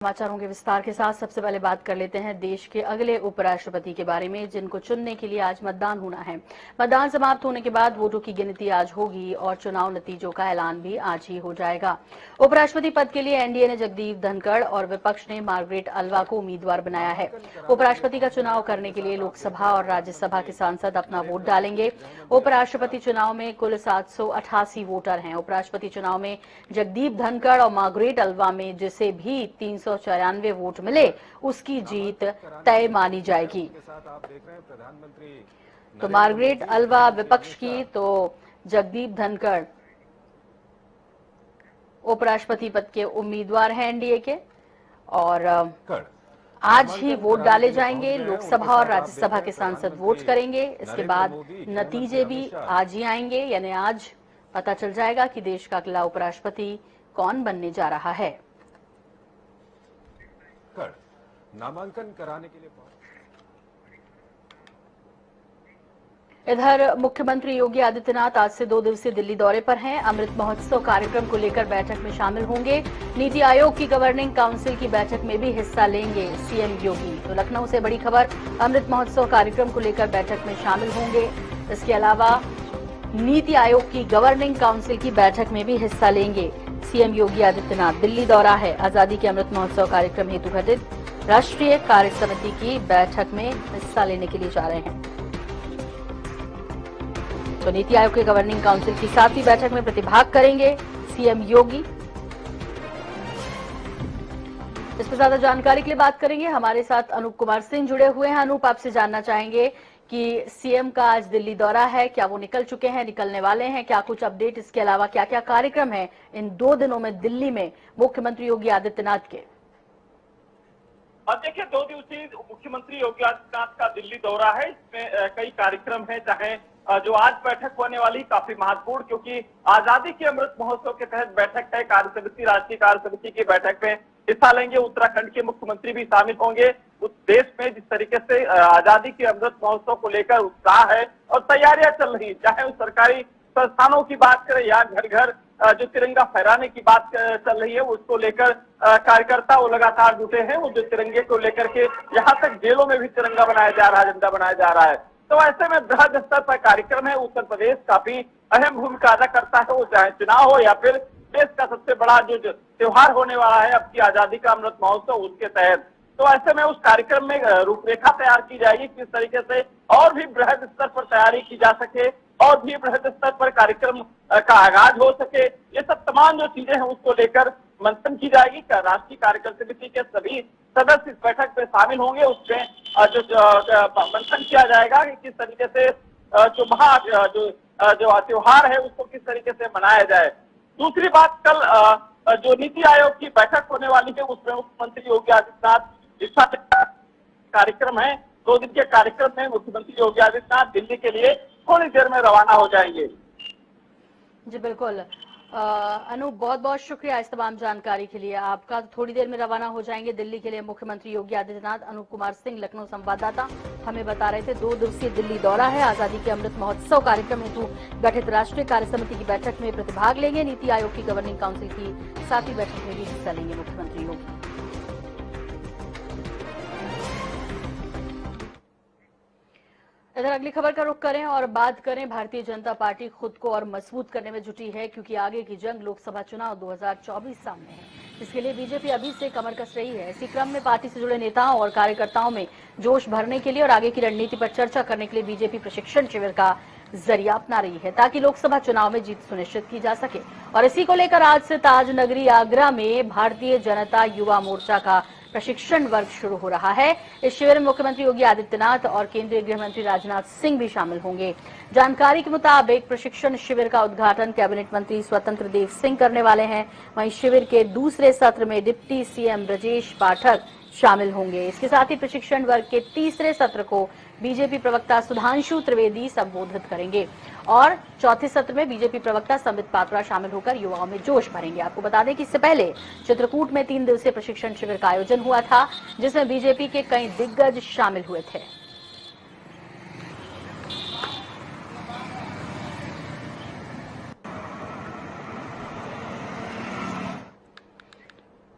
समाचारों के विस्तार के साथ सबसे पहले बात कर लेते हैं देश के अगले उपराष्ट्रपति के बारे में, जिनको चुनने के लिए आज मतदान होना है। मतदान समाप्त होने के बाद वोटों की गिनती आज होगी और चुनाव नतीजों का ऐलान भी आज ही हो जाएगा। उपराष्ट्रपति पद के लिए एनडीए ने जगदीप धनखड़ और विपक्ष ने मार्गरेट अल्वा को उम्मीदवार बनाया है। उपराष्ट्रपति का चुनाव करने के लिए लोकसभा और राज्यसभा के सांसद अपना वोट डालेंगे। उपराष्ट्रपति चुनाव में कुल 788 वोटर हैं। उपराष्ट्रपति चुनाव में जगदीप धनखड़ और मार्गरेट अल्वा में जिसे भी 394 वोट मिले उसकी जीत तय मानी जाएगी। तो मार्गरेट अल्वा विपक्ष की, तो जगदीप धनखड़ उपराष्ट्रपति पद के उम्मीदवार हैं एनडीए के, और आज ही वोट डाले जाएंगे। लोकसभा और राज्यसभा के सांसद वोट करेंगे। इसके बाद नतीजे भी आज ही आएंगे, यानी आज पता चल जाएगा कि देश का अगला उपराष्ट्रपति कौन बनने जा रहा है। नामांकन कराने के लिए इधर मुख्यमंत्री योगी आदित्यनाथ आज से 2 दिवसीय दिल्ली दौरे पर हैं। अमृत महोत्सव कार्यक्रम को लेकर बैठक में शामिल होंगे। नीति आयोग की गवर्निंग काउंसिल की बैठक में भी हिस्सा लेंगे सीएम योगी। तो लखनऊ से बड़ी खबर, अमृत महोत्सव कार्यक्रम को लेकर बैठक में शामिल होंगे। इसके अलावा नीति आयोग की गवर्निंग काउंसिल की बैठक में भी हिस्सा लेंगे सीएम योगी आदित्यनाथ। दिल्ली दौरा है। आजादी के अमृत महोत्सव कार्यक्रम हेतु गठित राष्ट्रीय कार्य समिति की बैठक में हिस्सा लेने के लिए जा रहे हैं। तो नीति आयोग के गवर्निंग काउंसिल की 7वीं बैठक में प्रतिभाग करेंगे सीएम योगी। इस पर ज्यादा जानकारी के लिए बात करेंगे। हमारे साथ अनूप कुमार सिंह जुड़े हुए हैं। अनूप, आपसे जानना चाहेंगे कि सीएम का आज दिल्ली दौरा है, क्या वो निकल चुके हैं, निकलने वाले हैं, क्या कुछ अपडेट, इसके अलावा क्या क्या कार्यक्रम है इन 2 दिनों में दिल्ली में मुख्यमंत्री योगी आदित्यनाथ के? देखिए, 2 दिवसीय मुख्यमंत्री योगी आदित्यनाथ का दिल्ली दौरा है। इसमें कई कार्यक्रम है, चाहे जो आज बैठक होने वाली काफी महत्वपूर्ण, क्योंकि आजादी के अमृत महोत्सव के तहत बैठक है। कार्य समिति, राष्ट्रीय कार्य समिति की बैठक में हिस्सा लेंगे। उत्तराखंड के मुख्यमंत्री भी शामिल होंगे। उस देश में जिस तरीके से आजादी के अमृत महोत्सव को लेकर उत्साह है और तैयारियां चल रही, चाहे उस सरकारी संस्थानों की बात करें या घर घर जो तिरंगा फहराने की बात चल रही है, उसको लेकर कार्यकर्ता वो लगातार जुटे हैं। वो जो तिरंगे को लेकर के यहाँ तक जेलों में भी तिरंगा बनाया जा रहा है, झंडा बनाया जा रहा है। तो ऐसे में बृहद स्तर पर कार्यक्रम है। उत्तर प्रदेश काफी अहम भूमिका अदा करता है, वो चाहे चुनाव हो या फिर देश का सबसे बड़ा जो त्योहार होने वाला है अब की आजादी का अमृत महोत्सव, उसके तहत। तो ऐसे में उस कार्यक्रम में रूपरेखा तैयार की जाएगी, किस तरीके से और भी बृहद स्तर पर तैयारी की जा सके और भी बृहद स्तर पर कार्यक्रम का आगाज हो सके। ये सब तमाम जो चीजें हैं उसको लेकर मंथन की जाएगी। राष्ट्रीय कार्यक्रम समिति के सभी सदस्य इस बैठक में शामिल होंगे। उसमें जो मंथन किया जाएगा कि किस तरीके से जो त्योहार है उसको किस तरीके से मनाया जाए। दूसरी बात, कल जो नीति आयोग की बैठक होने वाली है उसमें मुख्यमंत्री योगी आदित्यनाथ हिस्सा कार्यक्रम है। 2 दिन के कार्यक्रम में मुख्यमंत्री योगी आदित्यनाथ दिल्ली के लिए थोड़ी देर में रवाना हो जाएंगे। जी बिल्कुल अनूप, बहुत बहुत शुक्रिया इस तमाम जानकारी के लिए। आपका थोड़ी देर में रवाना हो जाएंगे दिल्ली के लिए मुख्यमंत्री योगी आदित्यनाथ। अनूप कुमार सिंह, लखनऊ संवाददाता, हमें बता रहे थे 2 दिवसीय दिल्ली दौरा है। आजादी के अमृत महोत्सव कार्यक्रम हेतु गठित राष्ट्रीय कार्य समिति की बैठक में प्रतिभाग लेंगे। नीति आयोग की गवर्निंग काउंसिल की 7वीं बैठक में भी हिस्सा लेंगे मुख्यमंत्री योगी। इधर अगली खबर का रुख करें और बात करें, भारतीय जनता पार्टी खुद को और मजबूत करने में जुटी है, क्योंकि आगे की जंग लोकसभा चुनाव 2024 सामने है। इसके लिए बीजेपी अभी से कमर कस रही है। इसी क्रम में पार्टी से जुड़े नेताओं और कार्यकर्ताओं में जोश भरने के लिए और आगे की रणनीति पर चर्चा करने के लिए बीजेपी प्रशिक्षण शिविर का जरिया अपना रही है, ताकि लोकसभा चुनाव में जीत सुनिश्चित की जा सके। और इसी को लेकर आज से ताज नगरी आगरा में भारतीय जनता युवा मोर्चा का प्रशिक्षण वर्ग शुरू हो रहा है। इस शिविर में मुख्यमंत्री योगी आदित्यनाथ और केंद्रीय गृह मंत्री राजनाथ सिंह भी शामिल होंगे। जानकारी के मुताबिक प्रशिक्षण शिविर का उद्घाटन कैबिनेट मंत्री स्वतंत्र देव सिंह करने वाले हैं। वहीं शिविर के दूसरे सत्र में डिप्टी सीएम ब्रजेश पाठक शामिल होंगे। इसके साथ ही प्रशिक्षण वर्ग के तीसरे सत्र को बीजेपी प्रवक्ता सुधांशु त्रिवेदी संबोधित करेंगे और चौथे सत्र में बीजेपी प्रवक्ता संबित पात्रा शामिल होकर युवाओं में जोश भरेंगे। आपको बता दें कि इससे पहले चित्रकूट में 3 दिवसीय प्रशिक्षण शिविर का आयोजन हुआ था, जिसमें बीजेपी के कई दिग्गज शामिल हुए थे।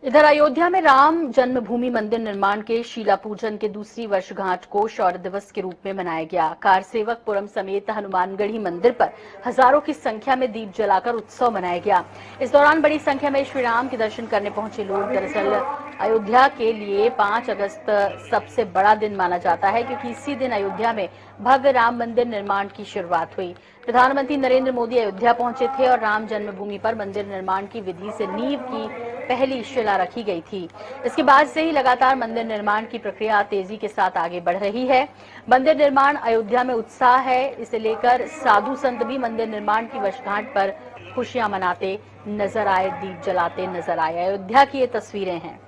इधर अयोध्या में राम जन्मभूमि मंदिर निर्माण के शीला पूजन के दूसरी वर्षगांठ को शौर्य दिवस के रूप में मनाया गया। कारसेवकपुरम समेत हनुमानगढ़ी मंदिर पर हजारों की संख्या में दीप जलाकर उत्सव मनाया गया। इस दौरान बड़ी संख्या में श्री राम के दर्शन करने पहुंचे लोग। दरअसल अयोध्या के लिए 5 अगस्त सबसे बड़ा दिन माना जाता है, क्योंकि इसी दिन अयोध्या में भव्य राम मंदिर निर्माण की शुरुआत हुई। प्रधानमंत्री नरेंद्र मोदी अयोध्या पहुंचे थे और राम जन्मभूमि पर मंदिर निर्माण की विधि से नींव की पहली शिला रखी गई थी। इसके बाद से ही लगातार मंदिर निर्माण की प्रक्रिया तेजी के साथ आगे बढ़ रही है। मंदिर निर्माण अयोध्या में उत्साह है, इसे लेकर साधु संत भी मंदिर निर्माण की वर्षगांठ पर खुशियां मनाते नजर आए, दीप जलाते नजर आए। अयोध्या की ये तस्वीरें हैं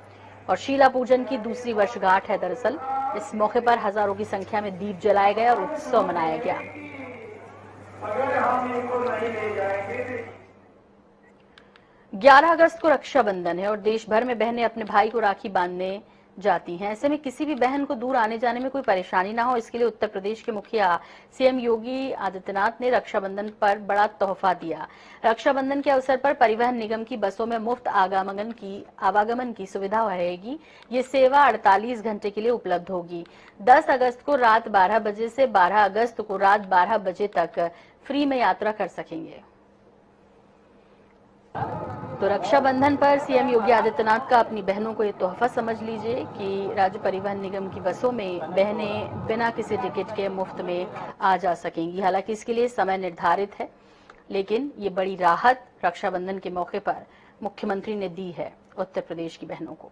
और शीला पूजन की दूसरी वर्षगांठ है। दरअसल इस मौके पर हजारों की संख्या में दीप जलाए गए और उत्सव मनाया गया। 11 अगस्त को रक्षाबंधन है और देश भर में बहनें अपने भाई को राखी बांधने जाती हैं। ऐसे में किसी भी बहन को दूर आने जाने में कोई परेशानी ना हो, इसके लिए उत्तर प्रदेश के मुखिया सीएम योगी आदित्यनाथ ने रक्षाबंधन पर बड़ा तोहफा दिया। रक्षाबंधन के अवसर पर परिवहन निगम की बसों में मुफ्त आवागमन की सुविधा रहेगी। ये सेवा 48 घंटे के लिए उपलब्ध होगी। 10 अगस्त को रात 12 बजे से 12 अगस्त को रात 12 बजे तक फ्री में यात्रा कर सकेंगे। तो रक्षाबंधन पर सीएम योगी आदित्यनाथ का अपनी बहनों को ये तोहफा समझ लीजिए कि राज्य परिवहन निगम की बसों में बहनें बिना किसी टिकट के मुफ्त में आ जा सकेंगी। हालांकि इसके लिए समय निर्धारित है, लेकिन ये बड़ी राहत रक्षाबंधन के मौके पर मुख्यमंत्री ने दी है उत्तर प्रदेश की बहनों को।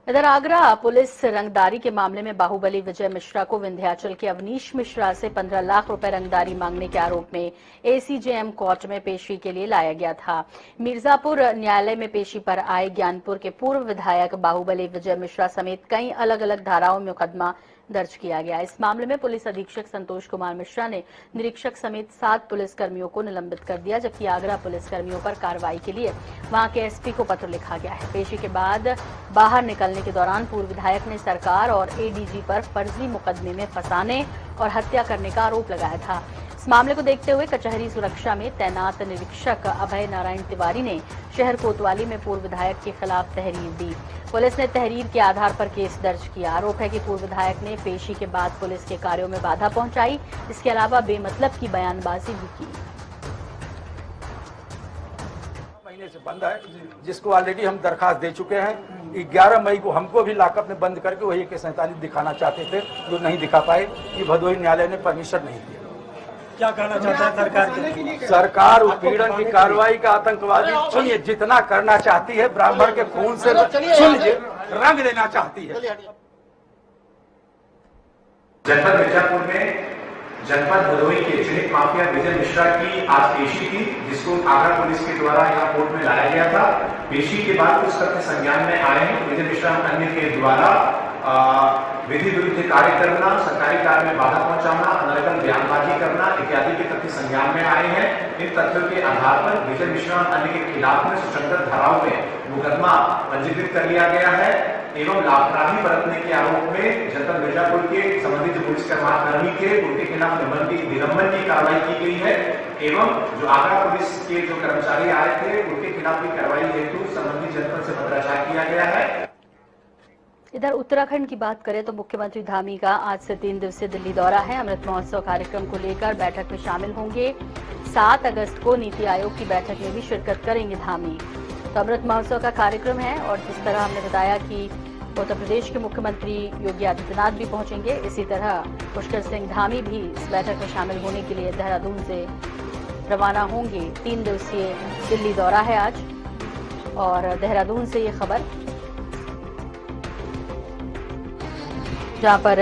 इधर आगरा पुलिस रंगदारी के मामले में बाहुबली विजय मिश्रा को विंध्याचल के अवनीश मिश्रा से 15 लाख रुपए रंगदारी मांगने के आरोप में एसीजेएम कोर्ट में पेशी के लिए लाया गया था। मिर्जापुर न्यायालय में पेशी पर आए ज्ञानपुर के पूर्व विधायक बाहुबली विजय मिश्रा समेत कई अलग अलग धाराओं में मुकदमा दर्ज किया गया। इस मामले में पुलिस अधीक्षक संतोष कुमार मिश्रा ने निरीक्षक समेत 7 पुलिसकर्मियों को निलंबित कर दिया, जबकि आगरा पुलिसकर्मियों पर कार्रवाई के लिए वहां के एसपी को पत्र लिखा गया है। पेशी के बाद बाहर निकलने के दौरान पूर्व विधायक ने सरकार और एडीजी पर फर्जी मुकदमे में फंसाने और हत्या करने का आरोप लगाया था। इस मामले को देखते हुए कचहरी सुरक्षा में तैनात निरीक्षक अभय नारायण तिवारी ने शहर कोतवाली में पूर्व विधायक के खिलाफ तहरीर दी। पुलिस ने तहरीर के आधार पर केस दर्ज किया। आरोप है कि पूर्व विधायक ने पेशी के बाद पुलिस के कार्यों में बाधा पहुंचाई। इसके अलावा बेमतलब की बयानबाजी भी की। महीने से बंद है, जिसको ऑलरेडी हम दरखास्त दे चुके हैं। 11 मई को हमको भी लॉकअप में बंद करके वही AK-47 दिखाना चाहते थे, जो नहीं दिखा पाए। ये भदोही न्यायालय ने परमिशन नहीं दिया। क्या कहना चाहता है सरकार के? सरकार उत्पीड़न की कार्रवाई का आतंकवादी सुनिए जितना करना चाहती है, ब्राह्मण के खून से सुनिए रंग देना चाहती है। जनपद मिर्जापुर में जनपद भदोही के चिन्हित माफिया विजय मिश्रा की आज पेशी थी, जिसको आगरा पुलिस के द्वारा यहाँ कोर्ट में लाया गया था। पेशी के बाद कुछ तथ्य संज्ञान में आए हैं। विजय मिश्रा अन्य के द्वारा विधि विरुद्ध कार्य करना, सरकारी कार्य में बाधा पहुंचाना, अनर्गल बयानबाजी करना इत्यादि के तथ्य संज्ञान में आए हैं। इन तथ्यों के आधार पर विजय मिश्रा अन्य के खिलाफ में सुसंगत धाराओं में मुकदमा पंजीकृत कर लिया गया है एवं लापरवाही बरतने के आरोप में जनपद मिर्जापुर के संबंधित पुलिस कर्मी के उनके खिलाफ निलंबन की कार्रवाई की गई है एवं जो आगरा पुलिस के जो कर्मचारी आए थे उनके खिलाफ भी कार्रवाई हेतु संबंधित जनपद से पत्राचार किया गया है। इधर उत्तराखंड की बात करें तो मुख्यमंत्री धामी का आज से 3 दिवसीय दिल्ली दौरा है। अमृत महोत्सव कार्यक्रम को लेकर बैठक में शामिल होंगे। 7 अगस्त को नीति आयोग की बैठक में भी शिरकत करेंगे धामी। तो अमृत महोत्सव का कार्यक्रम है और जिस तरह हमने बताया कि उत्तर प्रदेश के मुख्यमंत्री योगी आदित्यनाथ भी पहुंचेंगे, इसी तरह पुष्कर सिंह धामी भी इस बैठक में शामिल होने के लिए देहरादून से रवाना होंगे। 3 दिवसीय दिल्ली दौरा है आज और देहरादून से ये खबर, जहां पर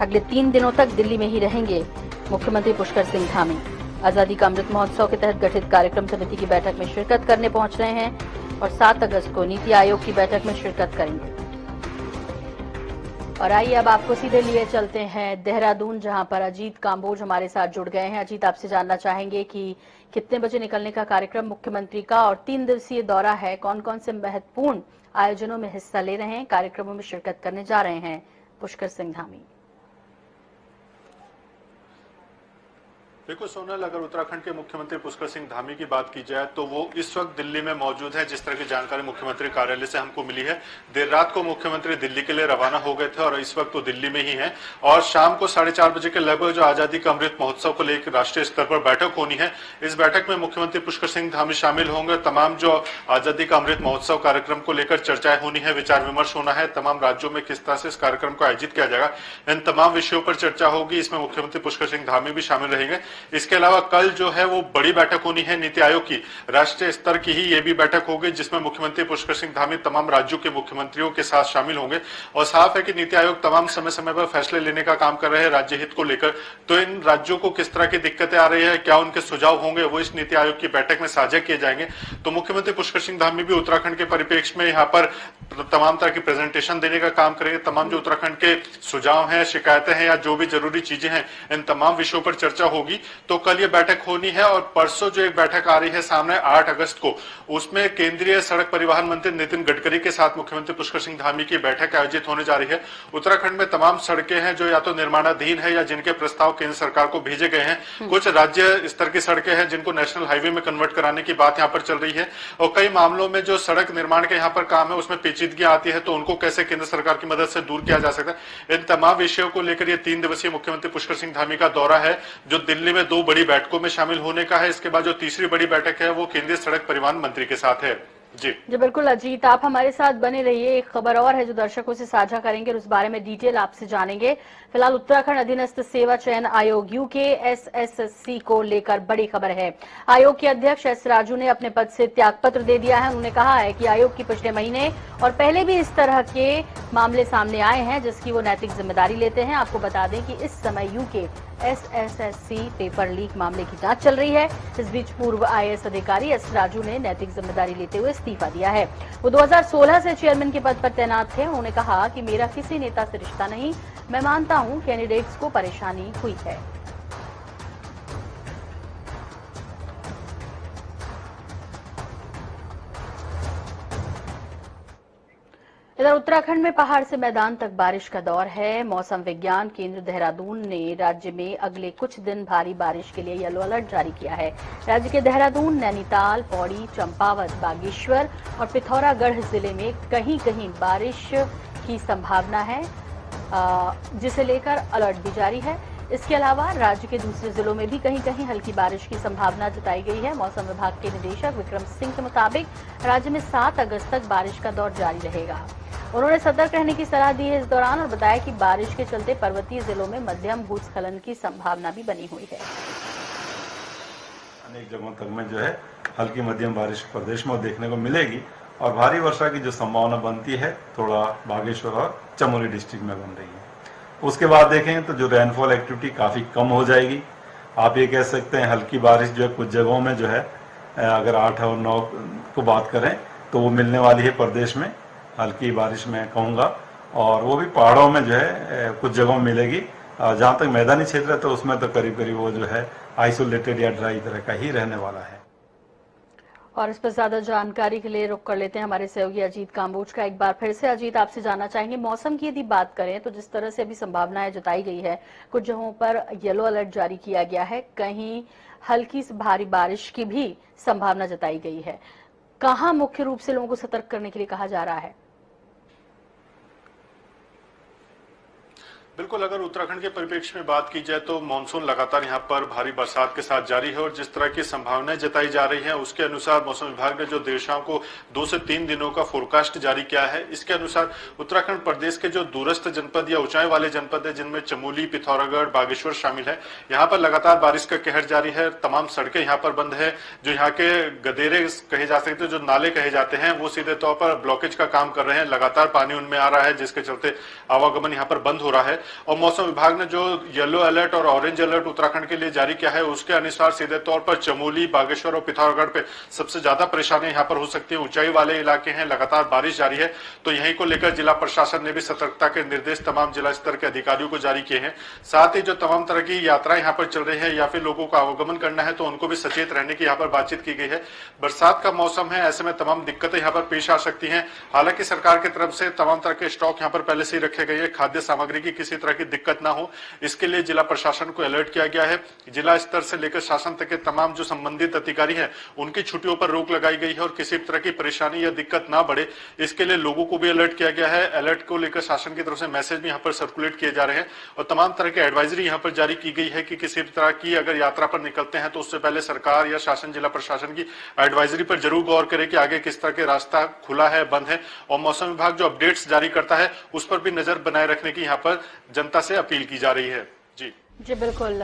अगले 3 दिनों तक दिल्ली में ही रहेंगे मुख्यमंत्री पुष्कर सिंह धामी। आजादी का अमृत महोत्सव के तहत गठित कार्यक्रम समिति की बैठक में शिरकत करने पहुंच रहे हैं और 7 अगस्त को नीति आयोग की बैठक में शिरकत करेंगे। और आइए अब आपको सीधे लिए चलते हैं देहरादून, जहां पर अजीत काम्बोज हमारे साथ जुड़ गए हैं। अजीत, आपसे जानना चाहेंगे कि कितने बजे निकलने का कार्यक्रम मुख्यमंत्री का और 3 दिवसीय दौरा है, कौन कौन से महत्वपूर्ण आयोजनों में हिस्सा ले रहे हैं, कार्यक्रमों में शिरकत करने जा रहे हैं पुष्कर सिंह धामी? देखो सोनल, अगर उत्तराखंड के मुख्यमंत्री पुष्कर सिंह धामी की बात की जाए तो वो इस वक्त दिल्ली में मौजूद है। जिस तरह की जानकारी मुख्यमंत्री कार्यालय से हमको मिली है, देर रात को मुख्यमंत्री दिल्ली के लिए रवाना हो गए थे और इस वक्त वो दिल्ली में ही हैं। और शाम को 4:30 बजे के लगभग जो आजादी का अमृत महोत्सव को लेकर राष्ट्रीय स्तर पर बैठक होनी है, इस बैठक में मुख्यमंत्री पुष्कर सिंह धामी शामिल होंगे। तमाम जो आजादी का अमृत महोत्सव कार्यक्रम को लेकर चर्चाएं होनी है, विचार विमर्श होना है, तमाम राज्यों में किस तरह से इस कार्यक्रम को आयोजित किया जाएगा, इन तमाम विषयों पर चर्चा होगी। इसमें मुख्यमंत्री पुष्कर सिंह धामी भी शामिल रहेंगे। इसके अलावा कल जो है वो बड़ी बैठक होनी है नीति आयोग की, राष्ट्रीय स्तर की ही ये भी बैठक होगी, जिसमें मुख्यमंत्री पुष्कर सिंह धामी तमाम राज्यों के मुख्यमंत्रियों के साथ शामिल होंगे। और साफ है कि नीति आयोग तमाम समय समय पर फैसले लेने का काम कर रहे हैं राज्य हित को लेकर। तो इन राज्यों को किस तरह की दिक्कतें आ रही है, क्या उनके सुझाव होंगे, वो इस नीति आयोग की बैठक में साझा किए जाएंगे। तो मुख्यमंत्री पुष्कर सिंह धामी भी उत्तराखंड के परिप्रेक्ष्य में यहाँ पर तमाम तरह की प्रेजेंटेशन देने का काम करेंगे। तमाम जो उत्तराखंड के सुझाव हैं, शिकायतें हैं या जो भी जरूरी चीजें हैं, इन तमाम विषयों पर चर्चा होगी। तो कल ये बैठक होनी है और परसों जो एक बैठक आ रही है सामने 8 अगस्त को, उसमें केंद्रीय सड़क परिवहन मंत्री नितिन गडकरी के साथ मुख्यमंत्री पुष्कर सिंह धामी की बैठक आयोजित होने जा रही है। उत्तराखंड में तमाम सड़कें हैं जो या तो निर्माणाधीन है या जिनके प्रस्ताव केंद्र सरकार को भेजे गए हैं। कुछ राज्य स्तर की सड़कें हैं जिनको नेशनल हाईवे में कन्वर्ट कराने की बात यहाँ पर चल रही है। और कई मामलों में जो सड़क निर्माण के यहाँ पर काम है उसमें पेचीदगियां आती है, तो उनको कैसे केंद्र सरकार की मदद से दूर किया जा सकता है। इन तमाम विषयों को लेकर ये 3 दिवसीय मुख्यमंत्री पुष्कर सिंह धामी का दौरा है, जो दिल्ली में 2 बड़ी बैठकों में शामिल होने का है। इसके बाद जो तीसरी बड़ी बैठक है वो केंद्रीय सड़क परिवहन मंत्री के साथ है। जी बिल्कुल अजीत, आप हमारे साथ बने रहिए। एक खबर और है जो दर्शकों से साझा करेंगे और उस बारे में डिटेल आपसे जानेंगे। फिलहाल उत्तराखंड अधीनस्थ सेवा चयन आयोग UKSSC को लेकर बड़ी खबर है। आयोग के अध्यक्ष एस राजू ने अपने पद से त्यागपत्र दे दिया है। उन्होंने कहा है कि आयोग की पिछले महीने और पहले भी इस तरह के मामले सामने आए हैं जिसकी वो नैतिक जिम्मेदारी लेते हैं। आपको बता दें कि इस समय UKSSC पेपर लीक मामले की जांच चल रही है। इस बीच पूर्व IAS अधिकारी एस राजू ने नैतिक जिम्मेदारी लेते हुए इस्तीफा दिया है। वो 2016 से चेयरमैन के पद पर तैनात थे। उन्होंने कहा कि मेरा किसी नेता से रिश्ता नहीं, मैं मानता हूं कैंडिडेट्स को परेशानी हुई है। इधर उत्तराखंड में पहाड़ से मैदान तक बारिश का दौर है। मौसम विज्ञान केंद्र देहरादून ने राज्य में अगले कुछ दिन भारी बारिश के लिए येलो अलर्ट जारी किया है। राज्य के देहरादून, नैनीताल, पौड़ी, चंपावत, बागेश्वर और पिथौरागढ़ जिले में कहीं कहीं बारिश की संभावना है, जिसे लेकर अलर्ट भी जारी है। इसके अलावा राज्य के दूसरे जिलों में भी कहीं कहीं हल्की बारिश की संभावना जताई गई है। मौसम विभाग के निदेशक विक्रम सिंह के मुताबिक राज्य में 7 अगस्त तक बारिश का दौर जारी रहेगा। उन्होंने सतर्क रहने की सलाह दी है इस दौरान और बताया कि बारिश के चलते पर्वतीय जिलों में मध्यम भूस्खलन की संभावना भी बनी हुई है। अनेक जगहों तक में जो है हल्की मध्यम बारिश प्रदेश में देखने को मिलेगी और भारी वर्षा की जो संभावना बनती है थोड़ा बागेश्वर और चमोली डिस्ट्रिक्ट में बन रही है। उसके बाद देखें तो जो रेनफॉल एक्टिविटी काफ़ी कम हो जाएगी। आप ये कह सकते हैं हल्की बारिश जो है कुछ जगहों में जो है अगर 8 और 9 को बात करें तो वो मिलने वाली है प्रदेश में, हल्की बारिश मैं कहूँगा। और वो भी पहाड़ों में जो है कुछ जगहों में मिलेगी। जहाँ तक मैदानी क्षेत्र है तो उसमें तो करीब करीब वो जो है आइसोलेटेड या ड्राई तरह का ही रहने वाला है। और इस पर ज्यादा जानकारी के लिए रुक कर लेते हैं हमारे सहयोगी अजीत काम्बोज का। एक बार फिर से अजीत, आपसे जानना चाहेंगे मौसम की यदि बात करें तो जिस तरह से अभी संभावनाएं जताई गई है, कुछ जगहों पर येलो अलर्ट जारी किया गया है, कहीं हल्की से भारी बारिश की भी संभावना जताई गई है। कहाँ मुख्य रूप से लोगों को सतर्क करने के लिए कहा जा रहा है? बिल्कुल, अगर उत्तराखंड के परिप्रेक्ष्य में बात की जाए तो मानसून लगातार यहाँ पर भारी बरसात के साथ जारी है और जिस तरह की संभावनाएं जताई जा रही हैं उसके अनुसार मौसम विभाग ने जो देर शाम को 2 से 3 दिनों का फोरकास्ट जारी किया है। इसके अनुसार उत्तराखंड प्रदेश के जो दूरस्थ जनपद या ऊंचाई वाले जनपद है जिनमें चमोली, पिथौरागढ़, बागेश्वर शामिल है, यहाँ पर लगातार बारिश का कहर जारी है। तमाम सड़कें यहाँ पर बंद है। जो यहाँ के गदेरे कहे जा सकते, जो नाले कहे जाते हैं, वो सीधे तौर पर ब्लॉकेज का काम कर रहे हैं। लगातार पानी उनमें आ रहा है जिसके चलते आवागमन यहाँ पर बंद हो रहा है। और मौसम विभाग ने जो येलो अलर्ट और ऑरेंज अलर्ट उत्तराखंड के लिए जारी किया है उसके अनुसार सीधे तौर पर चमोली, बागेश्वर और पिथौरागढ़ पे सबसे ज्यादा परेशानी यहाँ पर हो सकती है। ऊंचाई वाले इलाके हैं, लगातार बारिश जारी है, तो यहीं को लेकर जिला प्रशासन ने भी सतर्कता के निर्देश तमाम जिला स्तर के अधिकारियों को जारी किए हैं। साथ ही जो तमाम तरह की यात्राएं यहाँ पर चल रही है या फिर लोगों को आवागमन करना है तो उनको भी सचेत रहने की यहाँ पर बातचीत की गई है। बरसात का मौसम है, ऐसे में तमाम दिक्कतें यहाँ पर पेश आ सकती हैं। हालांकि सरकार की तरफ से तमाम तरह के स्टॉक यहाँ पर पहले से ही रखे गए हैं। खाद्य सामग्री की किसी किसी तरह की दिक्कत ना हो, इसके लिए जिला प्रशासन को अलर्ट किया गया है। जिला स्तर से लेकर शासन तक के तमाम जो संबंधित अधिकारी हैं उनकी छुट्टियों पर रोक लगाई गई है और किसी तरह की परेशानी या दिक्कत ना बढ़े, इसके लिए लोगों को भी अलर्ट किया गया है। अलर्ट को लेकर शासन की तरफ से मैसेज भी यहाँ पर सर्कुलेट किए जा रहे हैं और तमाम तरह की एडवाइजरी यहाँ पर जारी की गई है कि किसी तरह की अगर यात्रा पर निकलते हैं तो उससे पहले सरकार या शासन जिला प्रशासन की एडवाइजरी पर जरूर गौर करें कि आगे किस तरह के रास्ता खुला है, बंद है, और मौसम विभाग जो अपडेट्स जारी करता है उस पर भी नजर बनाए रखने की यहाँ पर जनता से अपील की जा रही है। जी बिल्कुल।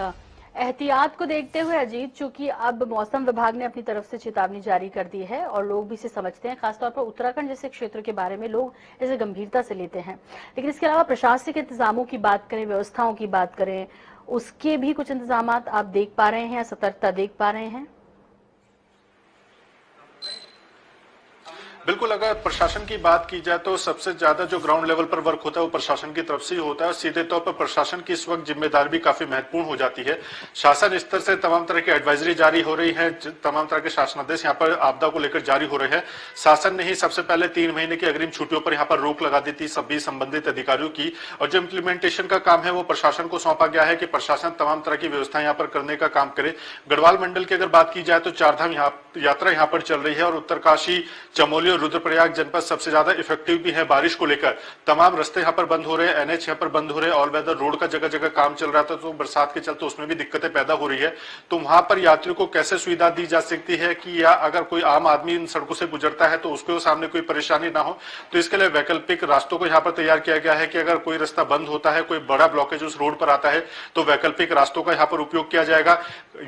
एहतियात को देखते हुए अजीत, चूंकि अब मौसम विभाग ने अपनी तरफ से चेतावनी जारी कर दी है और लोग भी इसे समझते हैं, खासतौर पर उत्तराखंड जैसे क्षेत्र के बारे में लोग इसे गंभीरता से लेते हैं, लेकिन इसके अलावा प्रशासनिक इंतजामों की बात करें, व्यवस्थाओं की बात करें, उसके भी कुछ इंतजाम आप देख पा रहे हैं, सतर्कता देख पा रहे हैं? बिल्कुल, अगर प्रशासन की बात की जाए तो सबसे ज्यादा जो ग्राउंड लेवल पर वर्क होता है वो प्रशासन की तरफ से ही होता है और सीधे तौर पर प्रशासन की इस वक्त जिम्मेदारी भी काफी महत्वपूर्ण हो जाती है। शासन स्तर से तमाम तरह की एडवाइजरी जारी हो रही है, तमाम तरह के शासनादेश यहाँ पर आपदा को लेकर जारी हो रहे हैं। शासन ने ही सबसे पहले 3 महीने की अग्रिम छुट्टियों पर यहाँ पर रोक लगा दी थी सभी संबंधित अधिकारियों की, और जो इम्प्लीमेंटेशन का काम है वो प्रशासन को सौंपा गया है कि प्रशासन तमाम तरह की व्यवस्था यहाँ पर करने का काम करे। गढ़वाल मंडल की अगर बात की जाए तो 4 धाम यात्रा यहाँ पर चल रही है और उत्तरकाशी, चमोली और रुद्रप्रयाग जनपद सबसे ज्यादा इफेक्टिव भी है। बारिश को लेकर तमाम रास्ते यहाँ पर बंद हो रहे हैं, एनएच यहाँ पर बंद हो रहे हैं, ऑल वेदर रोड का जगह जगह काम चल रहा था तो बरसात के चलते उसमें भी दिक्कतें पैदा हो रही है। तो वहां पर यात्रियों को कैसे सुविधा दी जा सकती है कि या अगर कोई आम आदमी इन सड़कों से गुजरता है तो उसके सामने कोई परेशानी ना हो, तो इसके लिए वैकल्पिक रास्तों को यहाँ पर तैयार किया गया है कि अगर कोई रास्ता बंद होता है, कोई बड़ा ब्लॉकेज उस रोड पर आता है तो वैकल्पिक रास्तों का यहाँ पर उपयोग किया जाएगा।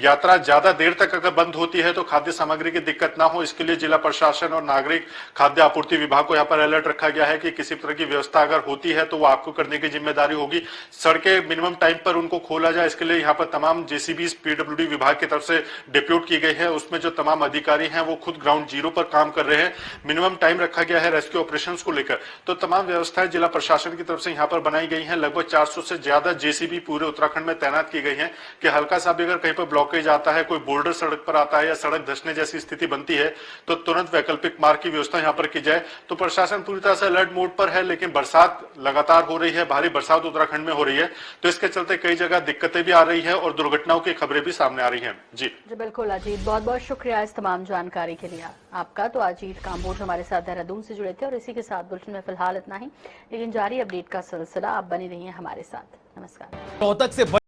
यात्रा ज्यादा देर तक अगर बंद होती है तो खाद्य सामग्री की दिक्कत ना हो, इसके लिए जिला प्रशासन और नागरिक खाद्य आपूर्ति विभाग को यहाँ पर अलर्ट रखा गया है कि किसी तरह की व्यवस्था अगर होती है तो वो आपको करने की जिम्मेदारी होगी। सड़कें मिनिमम टाइम पर उनको खोला जाए, इसके लिए यहाँ पर तमाम जेसीबी पीडब्ल्यूडी विभाग की तरफ से डिप्यूट की गई है। उसमें जो तमाम अधिकारी हैं वो खुद ग्राउंड जीरो पर काम कर रहे हैं। मिनिमम टाइम रखा गया है रेस्क्यू ऑपरेशंस को लेकर, तो तमाम व्यवस्थाएं जिला प्रशासन की तरफ से यहाँ पर बनाई गई है। लगभग 400 से ज्यादा जेसीबी पूरे उत्तराखंड में तैनात की गई है कि हल्का सा भी अगर कहीं पर ब्लॉकेज आता है, कोई बोल्डर सड़क पर आता है या सड़क धंसने जैसी स्थिति बनती है तो तुरंत वैकल्पिक मार्ग की व्यवस्था यहाँ पर की जाए। तो प्रशासन पूरी तरह से अलर्ट मोड पर है, लेकिन बरसात लगातार हो रही है, भारी बरसात उत्तराखंड में हो रही है, तो इसके चलते कई जगह दिक्कतें भी आ रही है और दुर्घटनाओं की खबरें भी सामने आ रही हैं। जी बिल्कुल अजीत, बहुत बहुत शुक्रिया इस तमाम जानकारी के लिए आपका। तो अजीत काम्बोज हमारे साथ देहरादून से जुड़े थे और इसी के साथ बुलेटिन में फिलहाल इतना ही, लेकिन जारी अपडेट का सिलसिला, आप बने रहिए हमारे साथ। नमस्कार। रोहतक से